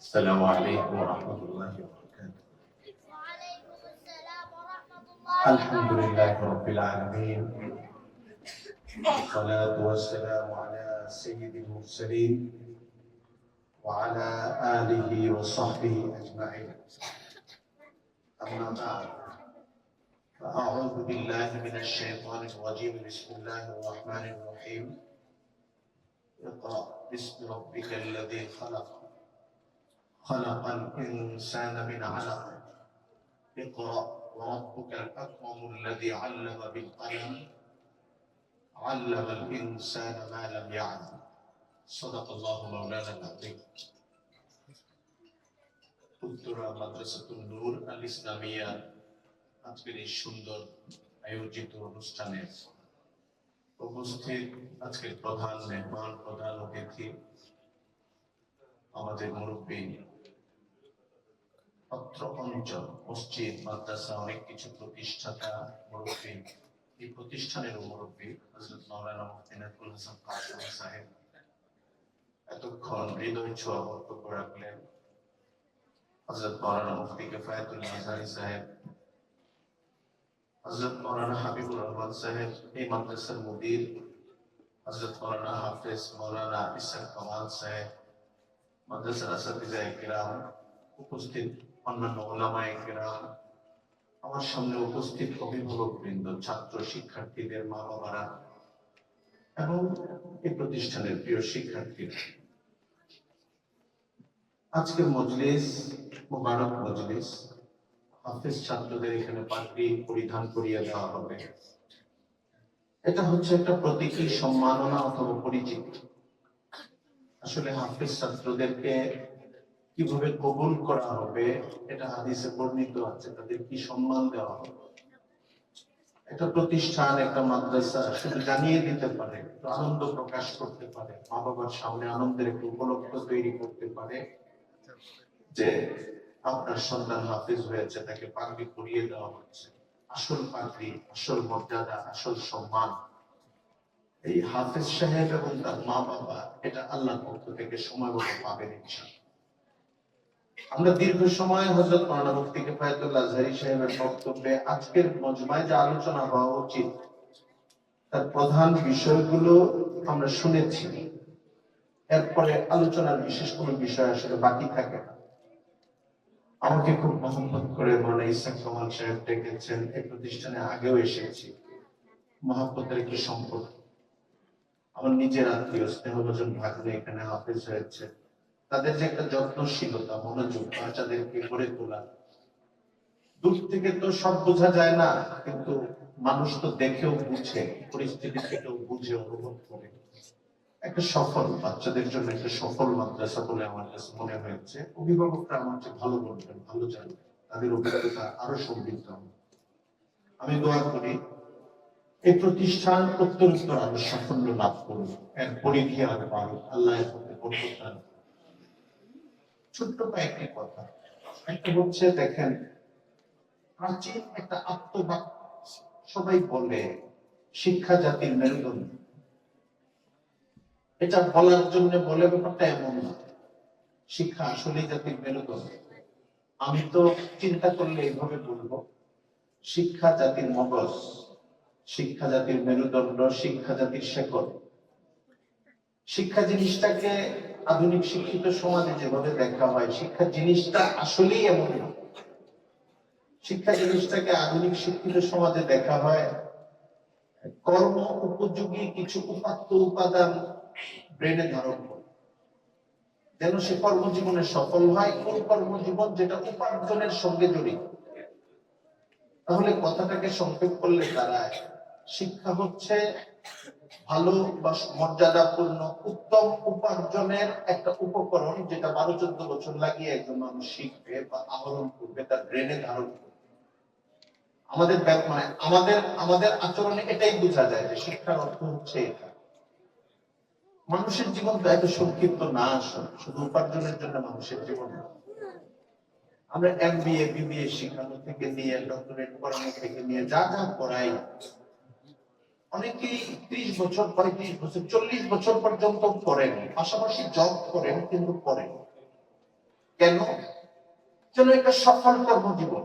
السلام عليكم ورحمة الله وبركاته. وعليكم السلام ورحمة الله الحمد لله رب العالمين، والصلاة والسلام على سيد المرسلين وعلى آله وصحبه أجمعين. أما بعد، فأعوذ بالله من الشيطان الرجيم. بسم الله الرحمن الرحيم. اقرأ باسم ربك الذي خلق الإنسان من علق. اقرأ وربك الأكرم الذي علم بالقلم علم الإنسان ما لم يعلم. صدق الله مولانا العظيم. উত্তরা মাদ্রাসাতুন নূর আল ইসলামিয়া আজকের এই সুন্দর আয়োজিত অনুষ্ঠানে উপস্থিত আজকের প্রধান মেহমান, প্রধান অতিথি, আমাদের মুরব্বী, অত্র অঞ্চল মসজিদ মাদ্রাসা অনেক কিছু প্রতিষ্ঠাতা মুরব্বী, এই প্রতিষ্ঠানের মুরব্বী হযরত মাওলানা মুফতি নাজমুল হাসান কাসেমি সাহেব এতক্ষণ হৃদয় ছোঁয়া বক্তব্য রাখলেন। হযরত মাওলানা মুফতি কিফায়াতুল্লাহ আজহারী সাহেব, হযরত মাওলানা হাবিবুর রহমান সাহেব, এই মাদ্রাসার মুদির, হযরত মাওলানা হাফেজ মাওলানা ইসহাক কামাল সাহেব, মাদ্রাসার আসাতিজায়ে কিরাম, উপস্থিত অন্যান্য ওলামায়ে কিরাম, আমার সামনে উপস্থিত অভিভাবক বৃন্দ, ছাত্র শিক্ষার্থীদের মা বাবারা এবং এই প্রতিষ্ঠানের প্রিয় শিক্ষার্থীরা, আজকের মজলিস মুবারক মজলিস। হাফেজ ছাত্রদের এখানে পাগড়ি পরিধান করিয়ে দেওয়া হবে। এটা হচ্ছে একটা প্রতীকী সম্মাননা অথবা পরিচিতি। আসলে হাফেজ ছাত্রদেরকে কিভাবে কবুল করা হবে এটা হাদিসে বর্ণিত আছে, তাদের কি সম্মান দেওয়া হবে। একটা প্রতিষ্ঠান, একটা মাদ্রাসা শুধু জানিয়ে দিতে পারে, একটু আনন্দ প্রকাশ করতে পারে, মা বাবার সামনে আনন্দের একটু উপলক্ষ তৈরি করতে পারে যে আপনার সন্তান হাফেজ হয়েছে, তাকে পাগড়ি পরিয়ে দেওয়া হচ্ছে। আসল পাগড়ি, আসল মর্যাদা, আসল সম্মান এই হাফেজ সাহেব এবং তার মা বাবা এটা আল্লাহর পক্ষ থেকে সময় মতো পাবেন ইনশাআল্লাহ। আমরা দীর্ঘ সময় হযরত মাওলানা মুফতি কিফায়াতুল্লাহ আজহারী সাহেবের বক্তব্যে আজকের মজমায় যে আলোচনা হওয়া উচিত তার প্রধান বিষয়গুলো আমরা শুনেছি। এরপরে আলোচনার বিশেষ কোনো বিষয় আসলে বাকি থাকে না। আমাকে খুব মহব্বত করে মাওলানা ইসহাক কামাল সাহেব ডেকেছেন, এই প্রতিষ্ঠানে আগেও এসেছি, মহব্বতের একটি সম্পর্ক। আমার নিজের আত্মীয় স্নেহভাজন ভাগ্নে এখানে হাফেজ হয়েছে, তাদের যে একটা যত্নশীলতা, মনোযোগ, বাচ্চাদেরকে গড়ে তোলা, দূর থেকে তো সব বোঝা যায় না, কিন্তু মানুষ তো দেখেও বুঝে, পরিস্থিতি থেকেও বুঝে, অনুভব করে। একটা সফল বাচ্চাদের জন্য একটা সফল মাদ্রাসা বলে আমার কাছে মনে হয়েছে। অভিভাবকরা আমার চেয়ে ভালো বলবেন, ভালো জানবেন, তাদের অভিজ্ঞতা আরো সমৃদ্ধ হবে। আমি দোয়া করি এই প্রতিষ্ঠান প্রত্যন্ত আরো সাফল্য লাভ করুন, এর পরিধি আরো বাড়ুক, আল্লাহ এর প্রতি বরকত দান করুন। ছোট্ট কয়েকটি কথা। একটা হচ্ছে, দেখেন, প্রাচীন একটা আত্মবাক সবাই বলে শিক্ষা জাতির মেরুদণ্ড। এটা বলার জন্য বলে ব্যাপারটা এমন না। শিক্ষা আসলেই জাতির মেরুদণ্ড। আমি তো চিন্তা করলে এইভাবে বলবো, শিক্ষা জাতির মগজ, শিক্ষা জাতির মেরুদণ্ড, শিক্ষা জাতির শেকড়। শিক্ষা জিনিসটাকে আধুনিক শিক্ষিত সমাজে যেভাবে দেখা হয়, শিক্ষা জিনিসটা আসলেই এমন না। শিক্ষা জিনিসটাকে আধুনিক শিক্ষিত সমাজে দেখা হয় কর্ম উপযোগী কিছু উপাত্ত উপাদান ব্রেনে ধারণ করে, যেন সে কর্মজীবনে সফল হয়। কোন কর্মজীবন? যেটা উপার্জনের সঙ্গে জড়িত। তাহলে কথাটাকে সংক্ষেপ করলে দাঁড়ায়, শিক্ষা হচ্ছে ভালো বা মর্যাদাপূর্ণ উত্তম উপার্জনের একটা উপকরণ, যেটা 12-14 বছর লাগিয়ে একজন মানুষ শিখবে বা আহরণ করবে, তার ব্রেনে ধারণ করবে। আমাদের মানে আমাদের আচরণে এটাই বোঝা যায় যে শিক্ষার অর্থ হচ্ছে এটা। মানুষের জীবন তো এত সংক্ষিপ্ত না, শুধু উপার্জনের জন্য মানুষের জীবন। আমরা MBA BBA শিখানো থেকে নিয়ে ডক্টরেট পড়ানো থেকে নিয়ে যা যা পড়াই, অনেকেই 30 বছর, 35 বছর, 40 বছর পর্যন্ত পড়েন, পাশাপাশি জব করেন, কিন্তু পড়েন। কেন? যেন একটা সফল কর্মজীবন,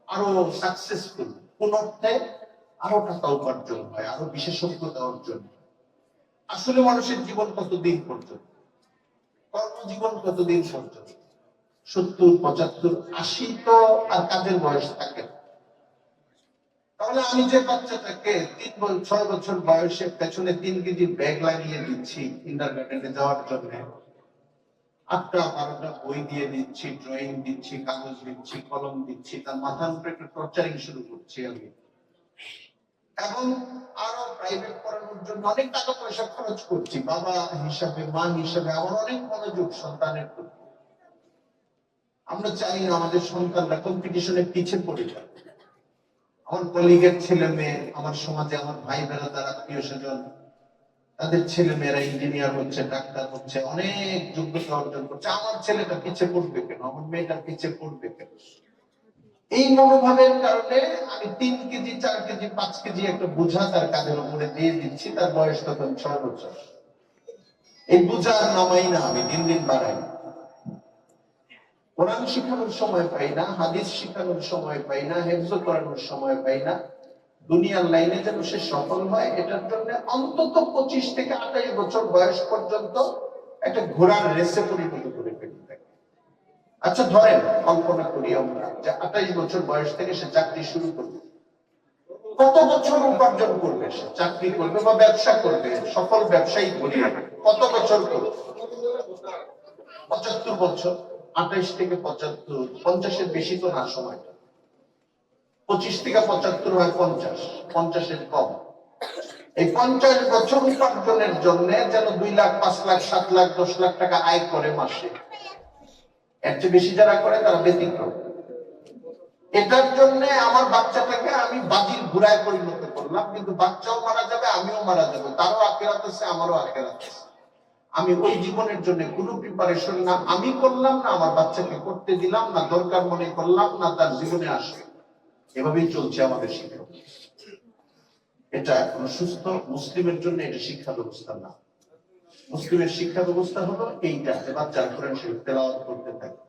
আরো সাকসেসফুল, কোন অর্থে আরো টাকা উপার্জন হয়, আরো বিশেষজ্ঞতা অর্জন হয়। আসলে মানুষের জীবন কতদিন পর্যন্ত, কর্মজীবন কতদিন পর্যন্ত? 70, 75, 80 তো আর কাজের বয়স থাকে না। তাহলে আমি যে বাচ্চাটাকে 6 বছর বয়সে পেছনে 3 কেজি ব্যাগ লাগিয়ে দিচ্ছি কিন্ডারগার্টেনে যাওয়ার জন্য, 8টা 12টা বই দিয়ে দিচ্ছি, ড্রয়িং দিচ্ছি, কাগজ দিচ্ছি, কলম দিচ্ছি, তার মাথার উপরে একটা টর্চারিং শুরু করছি আমি, এবং আরো প্রাইভেট পড়ানোর জন্য অনেক টাকা পয়সা খরচ করছি। বাবা হিসাবে, মা হিসাবে আমার অনেক মনোযোগ সন্তানের প্রতি। আমরা চাই না আমাদের সন্তানরা কম্পিটিশনে পিছিয়ে পড়ে যায়। আমার কলিগের ছেলে মেয়ে, আমার সমাজে আমার ভাই বেড়াদার, আত্মীয় স্বজন, তাদের ছেলে মেয়েরা ইঞ্জিনিয়ার হচ্ছে, ডাক্তার হচ্ছে, অনেক যোগ্যতা অর্জন করছে। আমার ছেলেটা পিছিয়ে পড়বে কেন, আমার মেয়েটা পিছিয়ে পড়বে কেন? এই মনোভাবের কারণে আমি 3 কেজি 4 কেজি 5 কেজি একটা বোঝা তার কাঁধের উপরে দিয়ে দিচ্ছি। তার বয়স তখন 6 বছর। এই বোঝা আর নামাই না, আমি দিন দিন বাড়াই। কোরআন শিখানোর সময় পাই না, হাদিস শিখানোর সময় পাই না, হেফজ করানোর সময় পাই না। দুনিয়ার লাইনে যেন সে সফল হয়, এটার জন্য অন্তত 25 থেকে 28 বছর বয়স পর্যন্ত একটা ঘোড়ার রেসে পরিণত করে ফেলতে থাকে। আচ্ছা ধরেন, কল্পনা করি আমরা যে 28 বছর বয়স থেকে সে চাকরি শুরু করবে। কত বছর উপার্জন করবে? সে চাকরি করবে বা ব্যবসা করবে, সফল ব্যবসায়ী করবে, কত বছর করবে? 75 বছর। 28 থেকে 75, 50-এর বেশি তো না সময়টা। 25 থেকে 75 হয় 50, 50-এর কম। এই 50 বছর উপার্জনের জন্য যেন 2 লাখ, 5 লাখ, 7 লাখ, 10 লাখ টাকা আয় করে মাসে। এর চেয়ে বেশি যারা করে তারা ব্যতিক্রম। এটার জন্য আমার বাচ্চাটাকে আমি বাজির ঘোড়ায় পরিণত করলাম, কিন্তু বাচ্চাও মারা যাবে, আমিও মারা যাবো, তারও আখেরাত আছে, আমারও আখেরাত আছে। আমি ওই জীবনের জন্য কোনো প্রিপারেশন না আমি করলাম, না আমার বাচ্চাকে করতে দিলাম, না দরকার মনে করলাম, না তার জীবনে আসবে। এভাবেই চলছে আমাদের শিক্ষা। এটা কোনো সুস্থ মুসলিমের জন্য এটা শিক্ষা ব্যবস্থা না। মুসলিমের শিক্ষা ব্যবস্থা হলো এইটা, যে বাচ্চারা কোরআন শরীফ তেলাওয়াত করতে থাকে।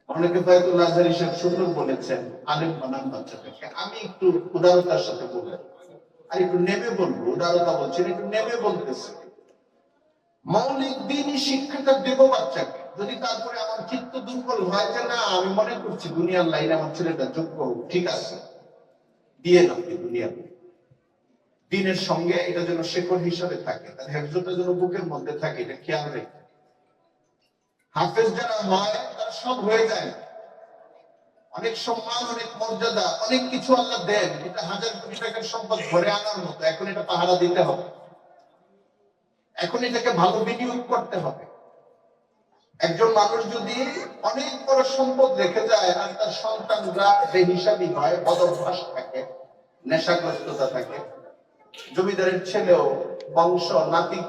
অনেকে বায়তুল্লাহ আজহারী সাহেব সুন্দর বলেছেন, আলেম বানান বাচ্চাটাকে। আমি একটু উদারতার সাথে বলবো, আর একটু নেমে বলবো, উদারতা বলছেন, একটু নেমে বলতেছি। মৌলিক দিনই শিক্ষাটা দেব বাচ্চাকে, যদি তারপরে আমার চিত্ত দুর্বল হয় যে না আমি মনে করছি দুনিয়ার লাইনে আমার ছেলেটা যোগ্য, ঠিক আছে, দিয়ে না দুনিয়ার দিনের সঙ্গে এটা যেন শেকড় হিসাবে থাকে, তার হেফজটা যেন বুকের মধ্যে থাকে, এটা খেয়াল রেখে। হাফেজ যারা হয় তারা সব হয়ে যায়, অনেক সম্মান, অনেক মর্যাদা, অনেক কিছু আল্লাহ দেন। এটা 1000 কোটি টাকার সম্পদ ঘরে আনার মতো। এখন এটা পাহারা দিতে হবে, এখন এটাকে ভালো বিনিয়োগ করতে হবে। একজন মানুষ যদি অনেক বড় সম্পদ রেখে যায় আর তার সন্তানরা বেহিসাবি হয়, বদভ্যাস থাকে, নেশাগ্রস্ততা থাকে, জমিদারের ছেলেও বংশ নাতি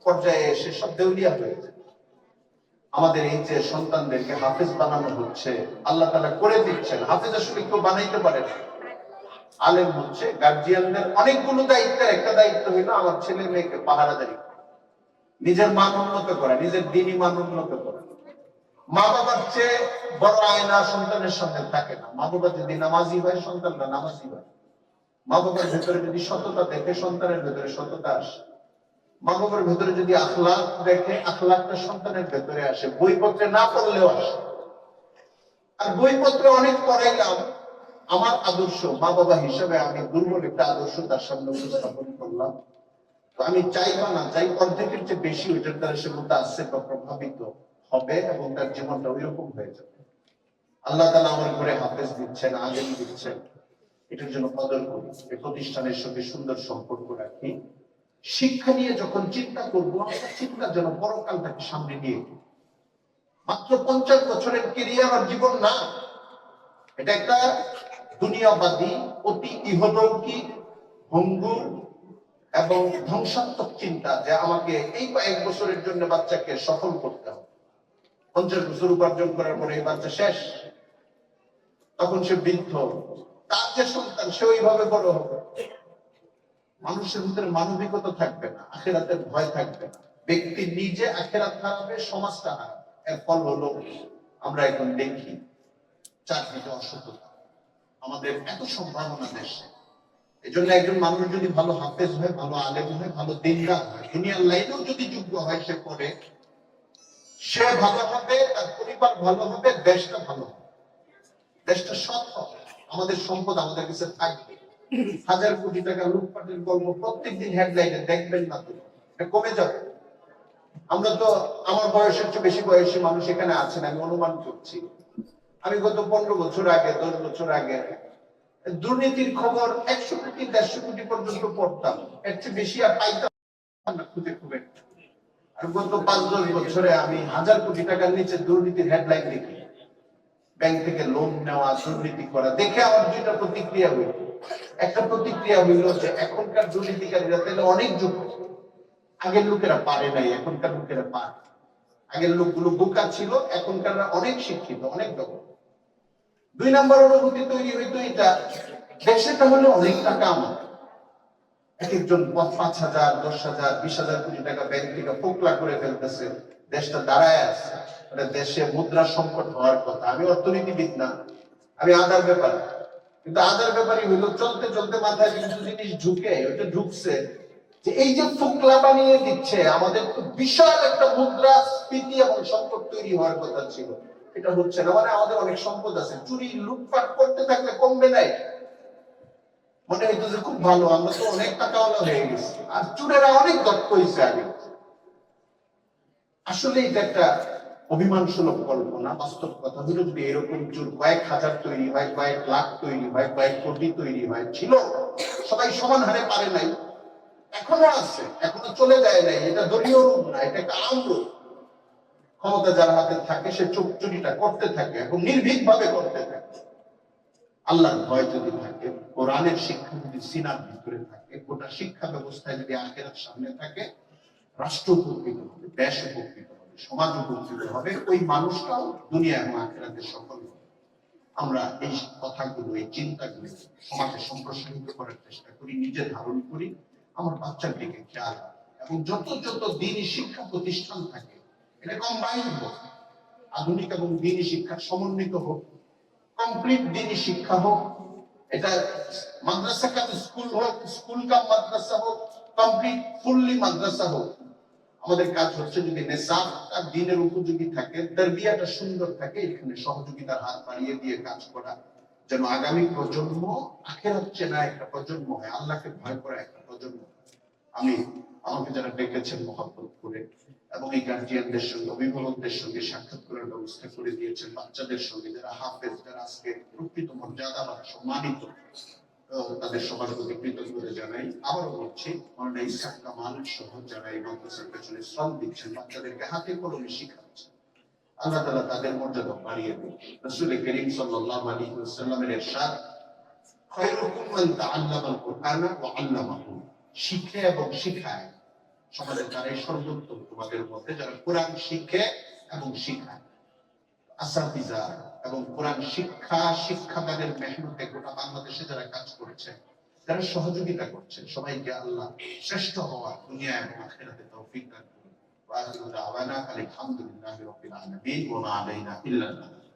পর্যায়ে এসে সব দেউলিয়া হয়ে যায়। আমাদের এই যে সন্তানদেরকে হাফেজ বানানো হচ্ছে, আল্লাহ তাআলা করে দিচ্ছেন। হাফেজ আসলে কেউ বানাইতে পারে না, আলেম হচ্ছে। গার্জিয়ানদের অনেকগুলো দায়িত্বের একটা দায়িত্ব হইলো আমার ছেলে মেয়েকে পাহারাদারি, নিজের মান উন্নত করা, নিজের দিনই মান উন্নত করা। মা বাবার চেয়ে বড় আয়না সন্তানের সামনে থাকে না। মা বাবা যদি নামাজি হয়, সন্তানরা নামাজি হয়। মা বাবার ভেতরে যদি সততা দেখে, সন্তানের ভেতরে সততা আসে। মা বাবার ভেতরে যদি আখলাক দেখে, আখলাকটা সন্তানের ভেতরে আসে। বইপত্রে না পড়লেও আসে। আর বইপত্রে অনেক পড়াইলাম, আমার আদর্শ মা বাবা হিসাবে আমি দুর্বল একটা আদর্শ তার সামনে উপস্থাপন করলাম। তো আমি চাই বা না চাই, অর্ধেকের চেয়ে বেশি ওইটার দ্বারা সে মুতাআসসির বা প্রভাবিত হবে এবং তার জীবনটা ওইরকম হয়ে যাবে। আল্লাহ তাআলা আমার ঘরে হাফেজ দিচ্ছেন, আলেম দিচ্ছেন, এটার জন্য কদর করি। এই প্রতিষ্ঠানের সঙ্গে সুন্দর সম্পর্ক রাখি। শিক্ষা নিয়ে যখন চিন্তা করবো, আমরা চিন্তা যেন পরকালটাকে সামনে নিয়ে। মাত্র 50 বছরের কেরিয়ার আর জীবন না, এটা একটা দুনিয়াবাদী, অতি ইহলৌকিক, ভঙ্গুর এবং ধ্বংসাত্মক চিন্তা, যে আমাকে এই কয়েক বছরের জন্য বাচ্চাকে সফল করতে হবে। 50 বছর উপার্জন করার পরে এই বাচ্চা শেষ, তখন সে বৃদ্ধ, তার যে সন্তান সে ওইভাবে বড় হবে। মানুষের ভিতরে মানবিকতা থাকবে না, আখিরাতের ভয় থাকবে না। ব্যক্তি নিজে আখিরাত হারাবে, সমাজটা হারাবে। এর ফল হলো আমরা এখন দেখি চাকরিতে অসততা, আমাদের এত সম্ভাবনা দেশে। এই জন্য একজন মানুষ যদি ভালো হাফেজ হয়, ভালো আলেম হয়, ভালো দিনদার হয়, দুনিয়ার লাইনেও যদি যোগ্য হয়, সে করে, সে ভালো হবে, তার পরিবার ভালো হবে, দেশটা ভালো হবে, দেশটা সৎ হবে, আমাদের সম্পদ আমাদের কাছে থাকবে। হাজার কোটি টাকা লুটপাটের গল্প প্রত্যেকদিন হেডলাইনে দেখবেন না, তো এটা কমে যাবে। আমরা তো, আমার বয়সের চেয়ে বেশি বয়সী মানুষ এখানে আছেন, আমি অনুমান করছি। আমি গত 15 বছর আগে, 10 বছর আগে দুর্নীতির খবর 100 কোটি 150 কোটি পর্যন্ত পড়তাম, এর চেয়ে বেশি আর পাইতাম না খুঁজে খুঁজে। আর গত 5-10 বছরে আমি 1000 কোটি টাকার নিচে দুর্নীতির হেডলাইন দেখি, ব্যাংক থেকে লোন নেওয়া, দুর্নীতি করা, দেখে আমার দুইটা প্রতিক্রিয়া হইল। একটা প্রতিক্রিয়া হইল যে এখনকার দুর্নীতিকারীরা তাহলে অনেক যোগ্য, আগের লোকেরা পারে নাই, এখনকার লোকেরা পারে। আগের লোকগুলো বোকা ছিল, এখনকার অনেক শিক্ষিত, অনেক দক্ষ। 2 নম্বর অনুভূতি তৈরি হইতো এটা, দেশে তাহলে অনেক টাকা আমার, এক একজন 5,000, 10,000, 20,000 কোটি টাকা ব্যাংক থেকে ফোকলা করে ফেলতেছে, দেশটা দাঁড়ায় আছে। মানে দেশে মুদ্রা সংকট হওয়ার কথা। আমি অর্থনীতিবিদ না, আমি আদার ব্যাপার, কিন্তু আদার ব্যাপারই হইলো চলতে চলতে মাথায় কিছু জিনিস ঢুকে, ওইটা ঢুকছে যে এই যে ফোকলা বানিয়ে দিচ্ছে, আমাদের তো বিশাল একটা মুদ্রাস্ফীতি এবং সংকট তৈরি হওয়ার কথা ছিল, এটা হচ্ছে না। মানে আমাদের অনেক সম্পদ আছে, চুরি লুটপাট করতে থাকলে কমবে নাই। মনে হইতো যে খুব ভালো, আমরা তো অনেক টাকাওয়ালা হয়ে গেছি, আর চুরেরা অনেক দক্ষ হয়েছে আগে। আসলে এটা একটা অভিমান সুলভ কল্পনা। বাস্তব কথা হলো যদি এরকম চুর কয়েক হাজার তৈরি হয়, কয়েক লাখ তৈরি হয়, কয়েক কোটি তৈরি হয়, ছিল, সবাই সমান হারে পারে নাই, এখনো আছে, এখনো চলে যায় নাই। এটা দলীয় রূপ না, এটা একটা আম রূপ। ক্ষমতা যার হাতে থাকে সে চুরিটা করতে থাকে এবং নির্ভীক ভাবে করতে থাকে। আল্লাহর ভয় যদি থাকে, কোরআনের শিক্ষা যদি সিনার ভিতরে থাকে, গোটা শিক্ষা ব্যবস্থায় যদি আখিরাত সামনে থাকে, রাষ্ট্র উপকৃত হবে, দেশ উপকৃত হবে, সমাজ উপকৃত হবে, ওই মানুষটাও দুনিয়া এবং আখিরাতে সফল হবে। আমরা এই কথাগুলো, এই চিন্তাগুলো সমাজে সম্প্রসারিত করার চেষ্টা করি, নিজে ধারণ করি, আমার বাচ্চার দিকে খেয়াল রাখি। এবং যত যত দ্বীনি শিক্ষা প্রতিষ্ঠান থাকে, এটা কম্বাইন্ড হোক, আধুনিক এবং দ্বীনি শিক্ষা সমন্বিত হোক, কমপ্লিট দ্বীনি শিক্ষা হোক, এটা মাদ্রাসা কাম স্কুল হোক, স্কুল কাম মাদ্রাসা হোক, কমপ্লিট ফুললি মাদ্রাসা হোক। আমাদের কাজ হচ্ছে যদি নেশাবটা দ্বীনের উপযোগী থাকে, তারবিয়াটা সুন্দর থাকে, এখানে সহযোগিতার হাত বাড়িয়ে দিয়ে কাজ করা, যেন আগামী প্রজন্ম আখিরাত চেনা একটা প্রজন্ম হয়, আল্লাহকে ভয় করা একটা প্রজন্ম। আমি, আমাকে যারা ডেকেছেন মহব্বত করে এবং এই গার্জিয়ানদের সঙ্গে, অভিভাবকদের সঙ্গে সাক্ষাৎ করার ব্যবস্থা করে দিয়েছেন, বাচ্চাদের সঙ্গে যারা হাফেজ, যারা আজকে প্রকৃত মর্যাদা বা সম্মানিত, তাদের সবার প্রতি কৃতজ্ঞতা জানাই। আবারও বলছি, মাওলানা ইসহাক কামাল সহ যারা এই মাদ্রাসার পেছনে শ্রম দিচ্ছেন, বাচ্চাদেরকে হাতে কলমে শিখাচ্ছেন, আল্লাহ তাআলা তাদের মর্যাদা বাড়িয়ে দেন। রাসূল করিম সাল্লাল্লাহু আলাইহি ওয়াসাল্লামের ইরশাদ, খায়রুকুম মান তাআল্লামাল কুরআনা ওয়া আল্লামাহু, শিখে এবং শিখায়, সমাজের তারাই সর্বোত্তম তোমাদের মধ্যে, যারা কোরআন শিখে এবং শিখায়। আসাতিজা এবং কোরআন শিক্ষাদানের মেহনতে গোটা বাংলাদেশে যারা কাজ করছে, যারা সহযোগিতা করছে, সবাইকে আল্লাহ শ্রেষ্ঠ হওয়া দুনিয়া এবং আখিরাতে তৌফিক দান করুন। ওয়া আখিরু দাওয়ানা আলহামদুলিল্লাহি রাব্বিল আলামিন ওয়া মা আলাইনা ইল্লাল বালাগ।